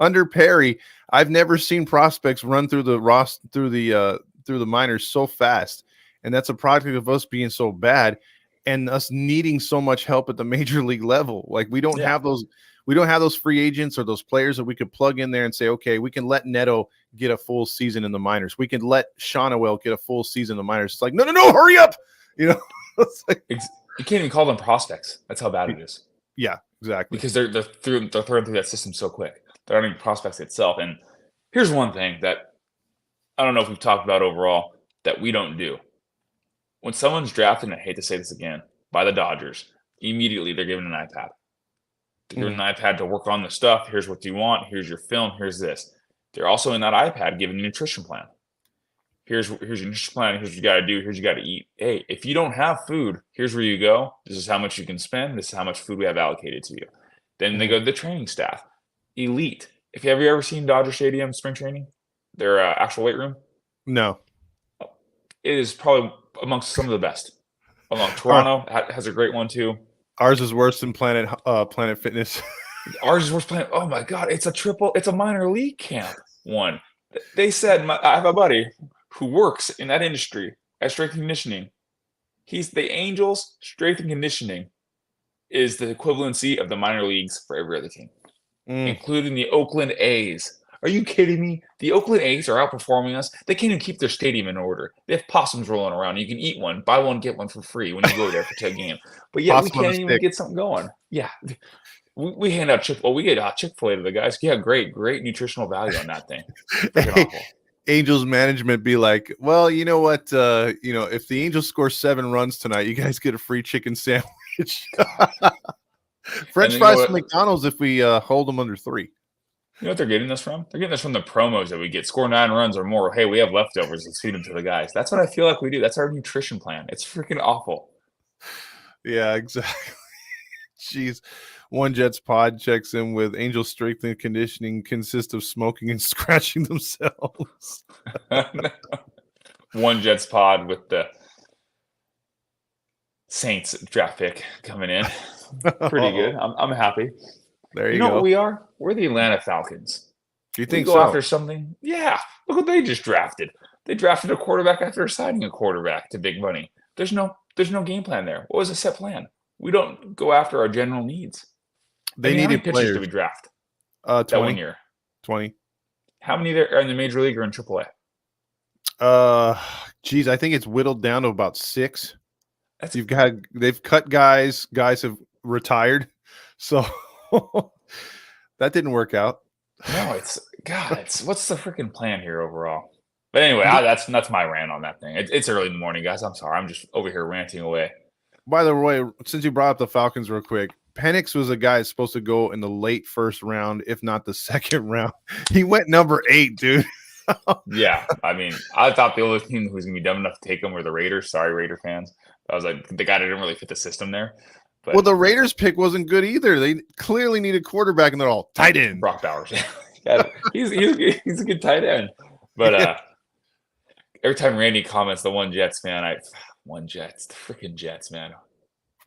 under Perry, I've never seen prospects run through the minors so fast. And that's a product of us being so bad and us needing so much help at the major league level. Like we don't have those free agents or those players that we could plug in there and say, okay, we can let Neto get a full season in the minors. We can let Shawnuel get a full season in the minors. It's like, no, hurry up. It's like, you can't even call them prospects. That's how bad it is. Yeah, exactly. Because they're throwing through that system so quick. They're not even prospects itself. And here's one thing that I don't know if we've talked about overall that we don't do. When someone's drafted, and I hate to say this again, by the Dodgers, immediately they're given an iPad. They're given an iPad to work on the stuff. Here's what you want. Here's your film. Here's this. They're also in that iPad given a nutrition plan. Here's your nutrition plan. Here's what you got to do. Here's what you got to eat. Hey, if you don't have food, here's where you go. This is how much you can spend. This is how much food we have allocated to you. Then they go to the training staff. Elite. If you have you ever seen Dodger Stadium spring training, their actual weight room, No. it is probably amongst some of the best. Along Toronto has a great one too. Ours is worse than Planet Fitness. Ours is worse playing. Oh my god, it's a minor league camp one. They said I have a buddy who works in that industry at strength and conditioning. He's the Angels strength and conditioning is the equivalency of the minor leagues for every other team, including the Oakland A's. Are you kidding me? The Oakland A's are outperforming us. They can't even keep their stadium in order. They have possums rolling around. You can eat one, buy one, get one for free when you go there for a game. But yeah, we can't even get something going. Yeah. We hand out we get Chick-fil-A to the guys. Yeah, great nutritional value on that thing. Hey, Angels management be like, well, you know what? If the Angels score 7 runs tonight, you guys get a free chicken sandwich. French fries from McDonald's if we hold them under 3. You know what they're getting this from? They're getting this from the promos that we get. Score 9 runs or more. Hey, we have leftovers. Let's feed them to the guys. That's what I feel like we do. That's our nutrition plan. It's freaking awful. Yeah, exactly. Jeez. One Jets pod checks in with Angel strength and conditioning consists of smoking and scratching themselves. One Jets pod with the Saints draft pick coming in. Pretty good. I'm happy. There you know go. What we are? We're the Atlanta Falcons. Do you think we go after something? Yeah. Look what they just drafted. They drafted a quarterback after signing a quarterback to big money. There's no game plan there. What was the set plan? We don't go after our general needs. They needed pitchers players. Did we draft? 20. That 1 year. 20. How many there are in the major league or in AAA? Geez, I think it's whittled down to about 6. They've cut guys have retired, so that didn't work out. No, it's what's the freaking plan here overall? But anyway, that's my rant on that thing. It's early in the morning, guys. I'm sorry. I'm just over here ranting away. By the way, since you brought up the Falcons real quick, Penix was a guy that's supposed to go in the late 1st round, if not the 2nd round. He went number 8, dude. Yeah, I mean, I thought the only team who was going to be dumb enough to take him were the Raiders. Sorry, Raider fans. I was like, the guy didn't really fit the system there. But, well, the Raiders pick wasn't good either. They clearly need a quarterback, and they're all tight end. Brock Bowers. Yeah, he's a good tight end. But every time Randy comments, the One Jets, man, the freaking Jets, man.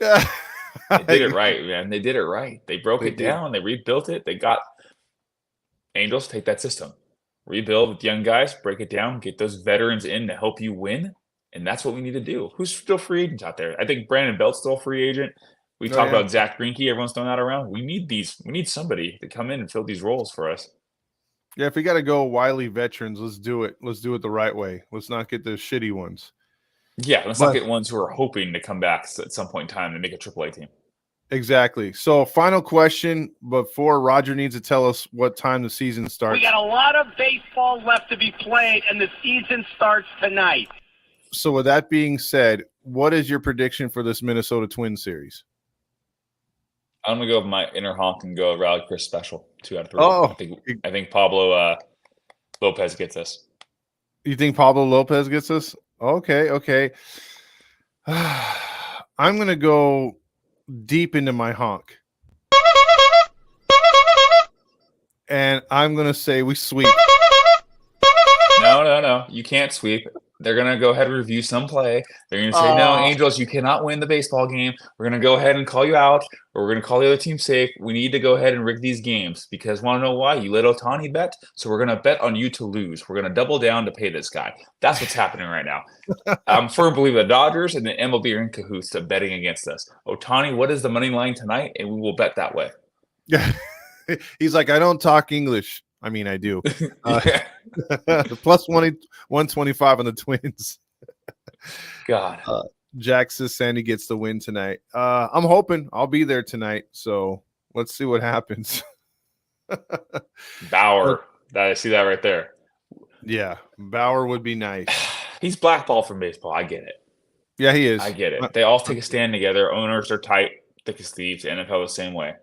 They did it right, man. They did it right. They broke it down. They rebuilt it. They got Angels, take that system. Rebuild with young guys, break it down, get those veterans in to help you win. And that's what we need to do. Who's still free agents out there? I think Brandon Belt's still a free agent. We talk about Zach Greinke. Everyone's throwing that around. We need somebody to come in and fill these roles for us. Yeah, if we got to go wily veterans, let's do it. Let's do it the right way. Let's not get the shitty ones. Yeah, let's not get ones who are hoping to come back at some point in time and make a AAA team. Exactly. So, final question before Roger needs to tell us what time the season starts. We got a lot of baseball left to be played, and the season starts tonight. So, with that being said, what is your prediction for this Minnesota Twins series? I'm gonna go with my inner honk and go Rally Chris special 2 out of 3. Oh, I think Pablo Lopez gets this. You think Pablo Lopez gets this? Okay. I'm gonna go deep into my honk, and I'm gonna say we sweep. No, you can't sweep. They're going to go ahead and review some play. They're going to say, no, Angels, you cannot win the baseball game. We're going to go ahead and call you out, or we're going to call the other team safe. We need to go ahead and rig these games because want to know why? You let Ohtani bet, so we're going to bet on you to lose. We're going to double down to pay this guy. That's what's happening right now. I'm firm believer the Dodgers and the MLB are in cahoots to betting against us. Ohtani, what is the money line tonight? And we will bet that way. Yeah. He's like, I don't talk English. I mean, I do. Plus 125 on the Twins. God. Jack says Sandy gets the win tonight. I'm hoping I'll be there tonight. So let's see what happens. Bauer. I see that right there. Yeah. Bauer would be nice. He's blackballed from baseball. I get it. Yeah, he is. I get it. They all take a stand together. Owners are tight, thick as thieves. NFL the same way.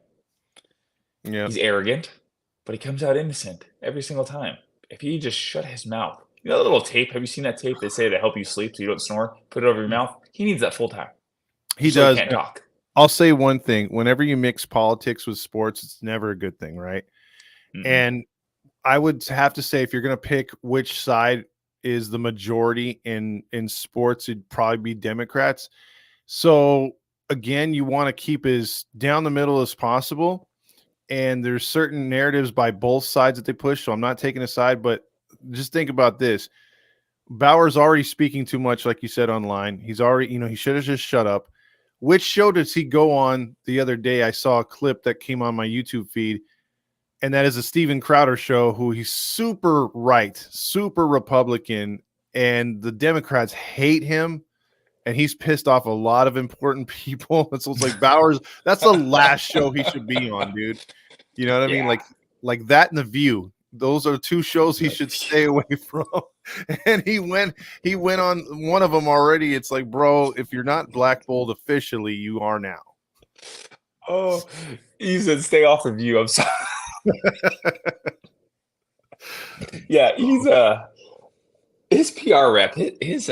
Yeah. He's arrogant, but he comes out innocent every single time. If he just shut his mouth, You know the little tape? Have you seen that tape? They say to help you sleep so you don't snore. Put it over your mouth. He needs that full time. He So does. He can't talk. I'll say one thing. Whenever you mix politics with sports, it's never a good thing, right? Mm-mm. And I would have to say, if you're going to pick which side is the majority in sports, it'd probably be Democrats. So again, you want to keep as down the middle as possible. And there's certain narratives by both sides that they push. So I'm not taking a side, but just think about this. Bauer's already speaking too much, like you said, online. He's already, he should have just shut up. Which show does he go on the other day? I saw a clip that came on my YouTube feed, and that is a Steven Crowder show, who he's super right, super Republican, and the Democrats hate him, and he's pissed off a lot of important people. So it's like Bauer's, that's the last show he should be on, dude. You know what I mean? Like that and The View. Those are two shows he should stay away from. And he went on one of them already. It's like, bro, if you're not blackballed officially, you are now. Oh, he said stay off of you. I'm sorry. Yeah, he's his PR rep, his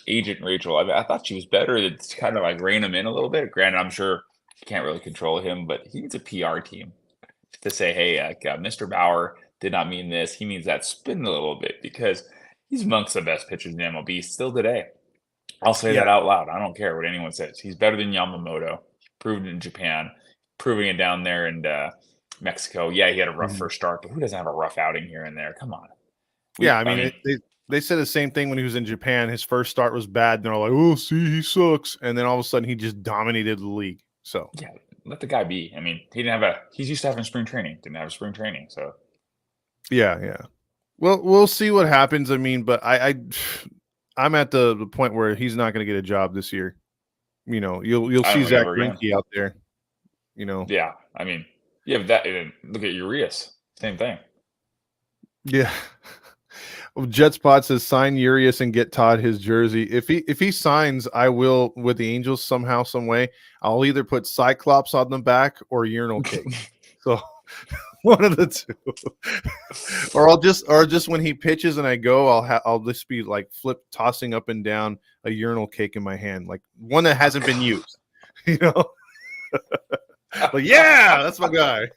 agent Rachel. I thought she was better to kind of like rein him in a little bit. Granted, I'm sure you can't really control him, but he needs a PR team to say, hey, Mr. Bauer did not mean this. He means that. Spin a little bit, because he's amongst the best pitchers in the MLB still today. I'll say that out loud. I don't care what anyone says. He's better than Yamamoto. Proven it in Japan, proving it down there in Mexico. Yeah, he had a rough first start, but who doesn't have a rough outing here and there? Come on. I mean, they said the same thing when he was in Japan. His first start was bad. And they're like, oh, see, he sucks. And then all of a sudden, he just dominated the league. So yeah, let the guy be. I mean, he's used to having spring training. Didn't have spring training, so. Yeah. Well, we'll see what happens. I mean, but I'm at the point where he's not going to get a job this year. You'll see Zach Greinke out there. Yeah, I mean, yeah, but look at Urias, same thing. Yeah. Jetspot says sign Urias and get Todd his jersey. If he signs, I will with the Angels somehow, some way. I'll either put Cyclops on the back or urinal cake. So. One of the two, or just when he pitches and I go, I'll just be like tossing up and down a urinal cake in my hand, like one that hasn't been used, Like, yeah, that's my guy.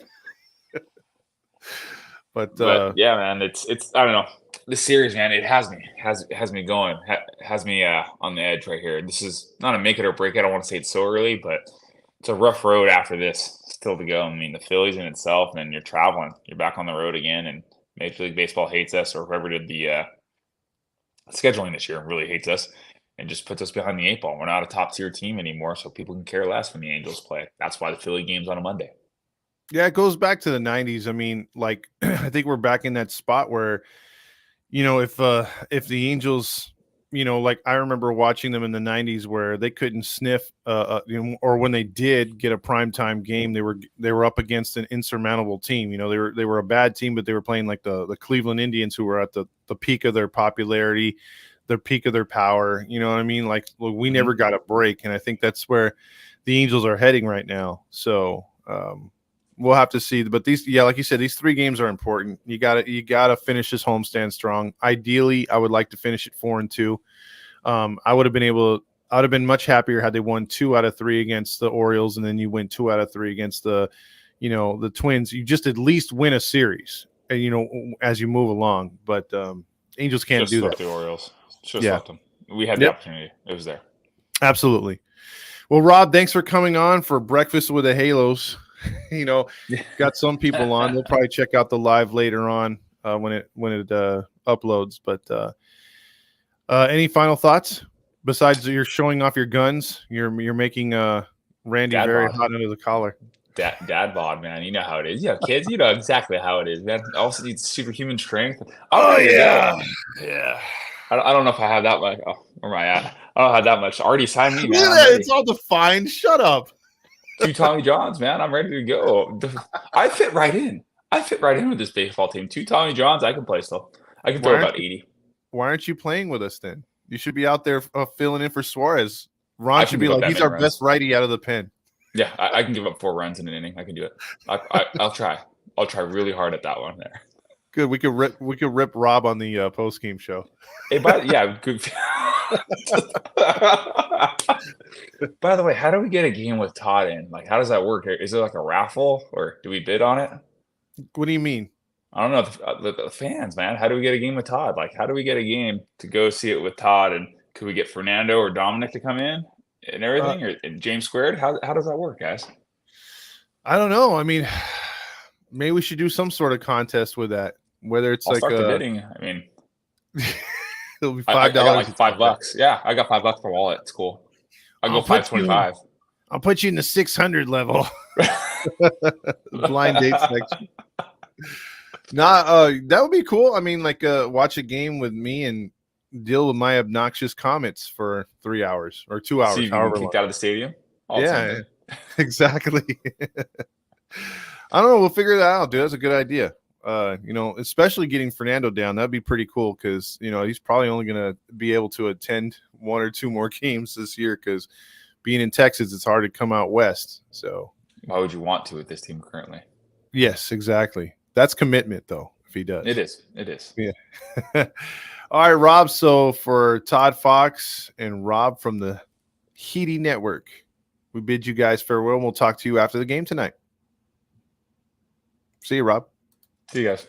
but yeah, man, it's I don't know, this series, man, it has me going, has me on the edge right here. This is not a make it or break it. I don't want to say it's so early, but it's a rough road after this still to go. I mean, the Phillies in itself, and you're traveling. You're back on the road again, and Major League Baseball hates us, or whoever did the scheduling this year really hates us and just puts us behind the eight ball. We're not a top-tier team anymore, so people can care less when the Angels play. That's why the Philly game's on a Monday. Yeah, it goes back to the 90s. I mean, like, I think we're back in that spot where, if the Angels – like I remember watching them in the 90s where they couldn't sniff, or when they did get a primetime game, they were up against an insurmountable team. They were a bad team, but they were playing like the Cleveland Indians, who were at the peak of their popularity, the peak of their power. You know what I mean? Like, look, we never got a break, and I think that's where the Angels are heading right now. So we'll have to see. But like you said, these 3 games are important. You gotta finish this homestand strong. Ideally, I would like to finish it 4-2. I would have been much happier had they won 2 out of 3 against the Orioles, and then you win 2 out of 3 against the Twins. You just at least win a series, as you move along. But Angels can't do that. The Orioles. Just left them. We had the opportunity. It was there. Absolutely. Well, Rob, thanks for coming on for Breakfast with the Halos. Got some people on. They'll probably check out the live later on when it uploads. But any final thoughts besides you're showing off your guns? You're making Randy Dad very bod. hot under the collar. Dad bod, man. You know how it is. You have kids. You know exactly how it is, man. Also needs superhuman strength. Oh yeah. I don't know if I have that much. Oh, where am I at? I don't have that much. Already signed me, man. It's all defined. Shut up. 2 Tommy Johns, man. I'm ready to go. I fit right in. With this baseball team. 2 Tommy Johns, I can play still. I can throw about 80. Why aren't you playing with us then? You should be out there filling in for Suarez. Ron should be like, he's our best righty out of the pen. Yeah, I can give up 4 runs in an inning. I can do it. I'll try. I'll try really hard at that one there. Good. We could rip Rob on the post game show. Hey, yeah, good. By the way, how do we get a game with Todd in? Like, how does that work? Is it like a raffle, or do we bid on it? What do you mean? I don't know. The fans, man. How do we get a game with Todd? Like, how do we get a game to go see it with Todd? And could we get Fernando or Dominic to come in and everything, or and James Squared? How does that work, guys? I don't know. I mean, maybe we should do some sort of contest with that. Whether it's I'll like start the bidding. I mean, it'll be $5. I got like $5. Yeah, I got $5 for wallet. It's cool. I'll go $5.25. I'll put you in the 600 level. Blind date section. That would be cool. I mean, like watch a game with me and deal with my obnoxious comments for 3 hours or 2 hours. See if you get kicked out of the stadium. Yeah, exactly. I don't know. We'll figure that out, dude. That's a good idea. Especially getting Fernando down, that'd be pretty cool because he's probably only going to be able to attend 1 or 2 more games this year because being in Texas, it's hard to come out west. So why would you want to with this team currently? Yes, exactly. That's commitment, though. If he does, it is. Yeah. All right, Rob. So for Todd Fox and Rob from the Heedy Network, we bid you guys farewell. And we'll talk to you after the game tonight. See you, Rob. See you guys.